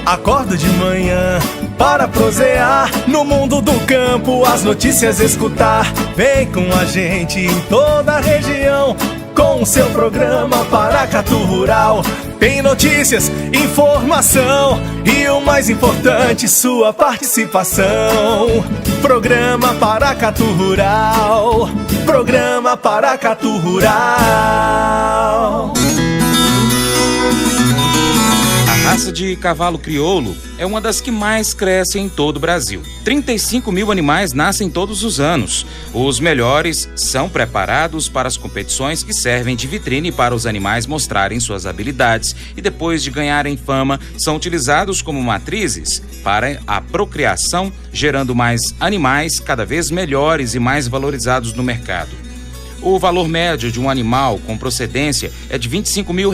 Acordo de manhã para prosear no mundo do campo, as notícias escutar. Vem com a gente em toda a região com o seu programa Paracatu Rural. Tem notícias, informação e o mais importante, sua participação. Programa Paracatu Rural. Programa Paracatu Rural. A raça de cavalo crioulo é uma das que mais cresce em todo o Brasil. 35 mil animais nascem todos os anos. Os melhores são preparados para as competições que servem de vitrine para os animais mostrarem suas habilidades e, depois de ganharem fama, são utilizados como matrizes para a procriação, gerando mais animais cada vez melhores e mais valorizados no mercado. O valor médio de um animal com procedência é de R$25 mil.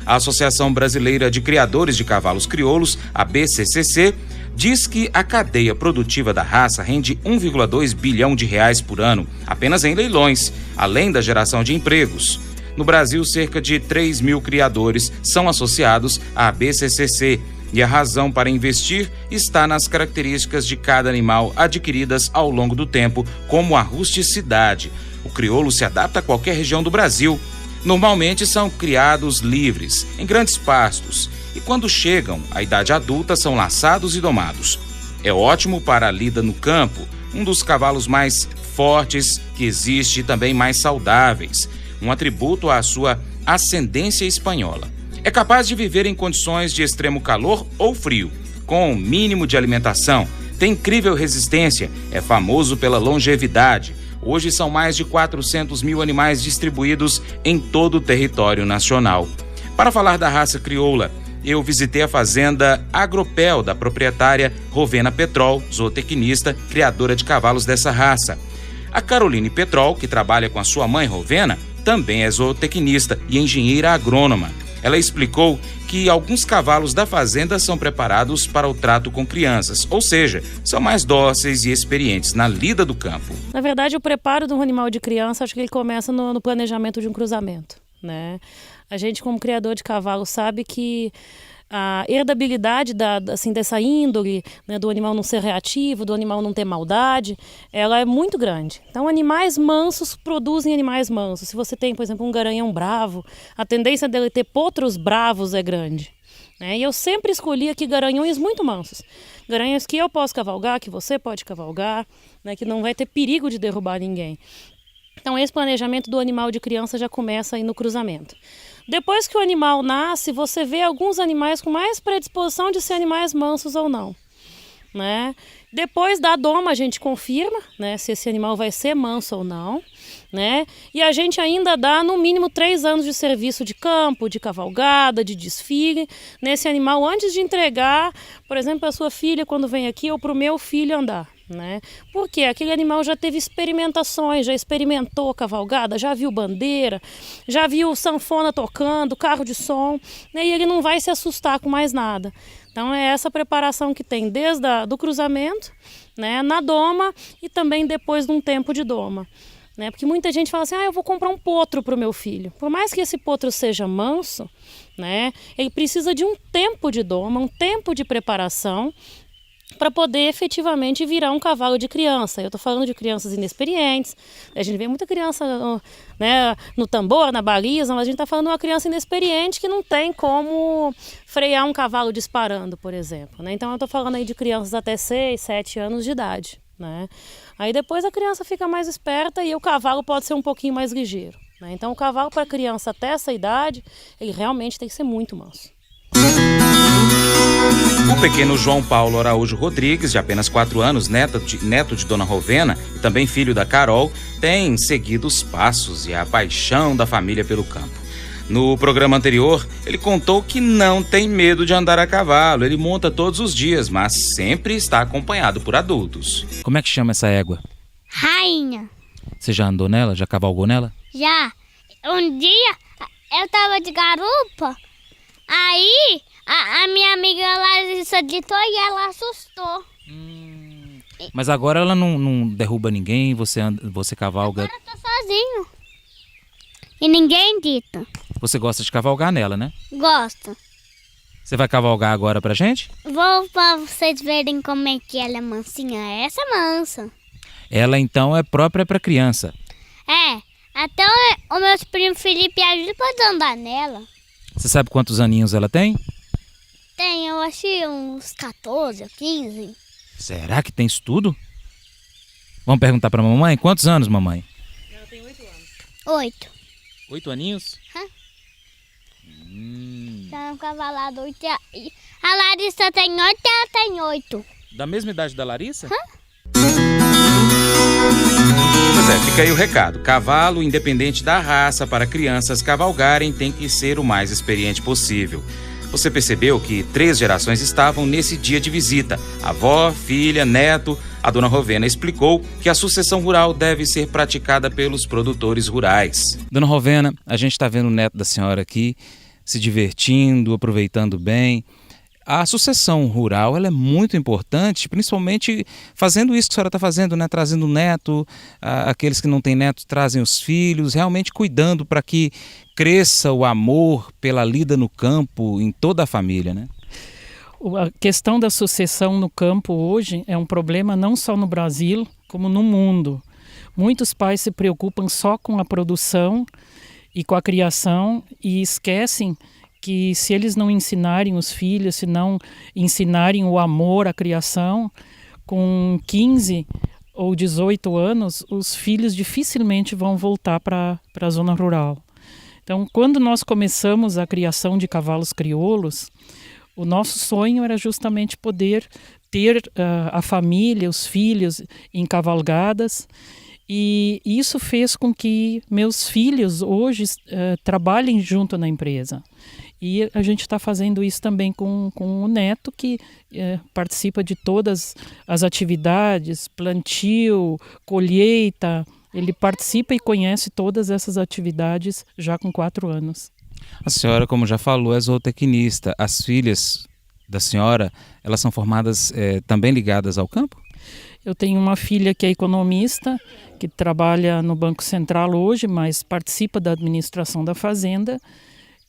A Associação Brasileira de Criadores de Cavalos Crioulos, a BCCC, diz que a cadeia produtiva da raça rende R$1,2 bilhão por ano, apenas em leilões, além da geração de empregos. No Brasil, cerca de 3 mil criadores são associados à BCCC, e a razão para investir está nas características de cada animal adquiridas ao longo do tempo, como a rusticidade. O crioulo se adapta a qualquer região do Brasil. Normalmente são criados livres, em grandes pastos, e quando chegam à idade adulta são laçados e domados. É ótimo para a lida no campo, um dos cavalos mais fortes que existe e também mais saudáveis, um atributo à sua ascendência espanhola. É capaz de viver em condições de extremo calor ou frio, com o mínimo de alimentação, tem incrível resistência, é famoso pela longevidade. Hoje são mais de 400 mil animais distribuídos em todo o território nacional. Para falar da raça crioula, eu visitei a fazenda Agropel da proprietária Rovena Petrol, zootecnista, criadora de cavalos dessa raça. A Caroline Petrol, que trabalha com a sua mãe Rovena, também é zootecnista e engenheira agrônoma. Ela explicou que alguns cavalos da fazenda são preparados para o trato com crianças, ou seja, são mais dóceis e experientes na lida do campo. Na verdade, o preparo de um animal de criança, acho que ele começa no planejamento de um cruzamento, né? A gente, como criador de cavalo, sabe que a herdabilidade dessa índole, né, do animal não ser reativo, do animal não ter maldade, ela é muito grande. Então, animais mansos produzem animais mansos. Se você tem, por exemplo, um garanhão bravo, a tendência dele ter potros bravos é grande, né? E eu sempre escolhi aqui garanhões muito mansos. Garanhões que eu posso cavalgar, que você pode cavalgar, né, que não vai ter perigo de derrubar ninguém. Então, esse planejamento do animal de criança já começa aí no cruzamento. Depois que o animal nasce, você vê alguns animais com mais predisposição de ser animais mansos ou não, né? Depois da doma a gente confirma, né, se esse animal vai ser manso ou não, né? E a gente ainda dá no mínimo 3 anos de serviço de campo, de cavalgada, de desfile nesse animal antes de entregar, por exemplo, para a sua filha quando vem aqui ou para o meu filho andar, né? Porque aquele animal já teve experimentações, já experimentou cavalgada, já viu bandeira, já viu sanfona tocando, carro de som, né? E ele não vai se assustar com mais nada. Então é essa preparação que tem desde do cruzamento, né, na doma e também depois de um tempo de doma, né? Porque muita gente fala assim, eu vou comprar um potro para o meu filho. Por mais que esse potro seja manso, né, ele precisa de um tempo de doma, um tempo de preparação para poder efetivamente virar um cavalo de criança. Eu estou falando de crianças inexperientes, a gente vê muita criança, né, no tambor, na baliza, mas a gente está falando de uma criança inexperiente que não tem como frear um cavalo disparando, por exemplo, né? Então eu estou falando aí de crianças até 6, 7 anos de idade, né? Aí depois a criança fica mais esperta e o cavalo pode ser um pouquinho mais ligeiro, né? Então o cavalo para criança até essa idade, ele realmente tem que ser muito manso. O pequeno João Paulo Araújo Rodrigues, de apenas 4 anos, neto de Dona Rovena e também filho da Carol, tem seguido os passos e a paixão da família pelo campo. No programa anterior, ele contou que não tem medo de andar a cavalo, ele monta todos os dias, mas sempre está acompanhado por adultos. Como é que chama essa égua? Rainha. Você já andou nela? Já cavalgou nela? Já. Um dia eu tava de garupa, aí a minha amiga Larissa ditou e ela assustou. Mas agora ela não derruba ninguém, você cavalga... Agora eu tô sozinho. E ninguém dita. Você gosta de cavalgar nela, né? Gosto. Você vai cavalgar agora pra gente? Vou pra vocês verem como é que ela é mansinha. Essa é mansa. Ela então é própria para criança. É, até o meu primo Felipe ajuda pra andar nela. Você sabe quantos aninhos ela tem? Tem, eu achei uns 14 ou 15. Será que tem isso tudo? Vamos perguntar pra mamãe? Quantos anos, mamãe? Ela tem 8 anos. 8. 8 aninhos? Tá no cavalado 8. A Larissa tem 8 e ela tem 8. Da mesma idade da Larissa? Pois é, fica aí o recado. Cavalo, independente da raça, para crianças cavalgarem, tem que ser o mais experiente possível. Você percebeu que 3 gerações estavam nesse dia de visita: avó, filha, neto. A dona Rovena explicou que a sucessão rural deve ser praticada pelos produtores rurais. Dona Rovena, a gente está vendo o neto da senhora aqui se divertindo, aproveitando bem. A sucessão rural ela é muito importante, principalmente fazendo isso que a senhora está fazendo, né? Trazendo o neto, aqueles que não têm neto trazem os filhos, realmente cuidando para que cresça o amor pela lida no campo em toda a família, né? A questão da sucessão no campo hoje é um problema não só no Brasil, como no mundo. Muitos pais se preocupam só com a produção e com a criação e esquecem que se eles não ensinarem os filhos, se não ensinarem o amor à criação, com 15 ou 18 anos, os filhos dificilmente vão voltar para a zona rural. Então, quando nós começamos a criação de cavalos crioulos, o nosso sonho era justamente poder ter a família, os filhos em cavalgadas, e isso fez com que meus filhos hoje trabalhem junto na empresa. E a gente está fazendo isso também com o neto, que participa de todas as atividades, plantio, colheita. Ele participa e conhece todas essas atividades já com 4 anos. A senhora, como já falou, é zootecnista. As filhas da senhora, elas são formadas também ligadas ao campo? Eu tenho uma filha que é economista, que trabalha no Banco Central hoje, mas participa da administração da fazenda.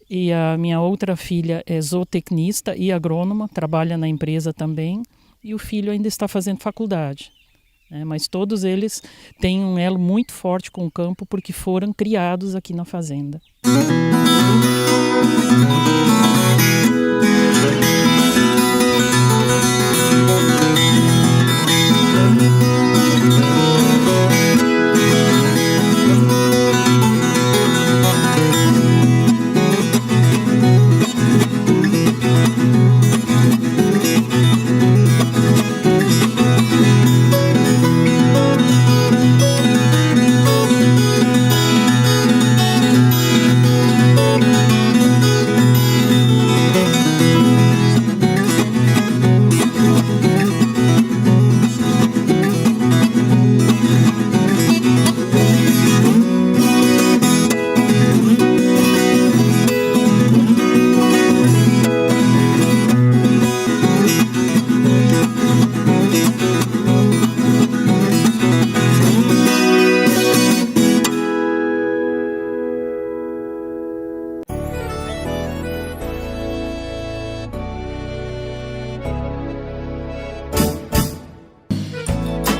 E a minha outra filha é zootecnista e agrônoma, trabalha na empresa também. E o filho ainda está fazendo faculdade. Mas todos eles têm um elo muito forte com o campo porque foram criados aqui na fazenda.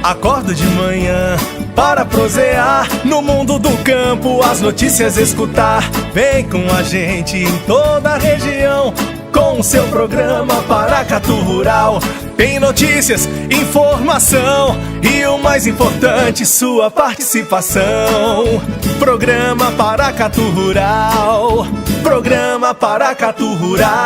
Acordo de manhã para prosear no mundo do campo, as notícias escutar. Vem com a gente em toda a região com o seu programa Paracatu Rural. Tem notícias, informação e o mais importante, sua participação. Programa Paracatu Rural. Programa Paracatu Rural.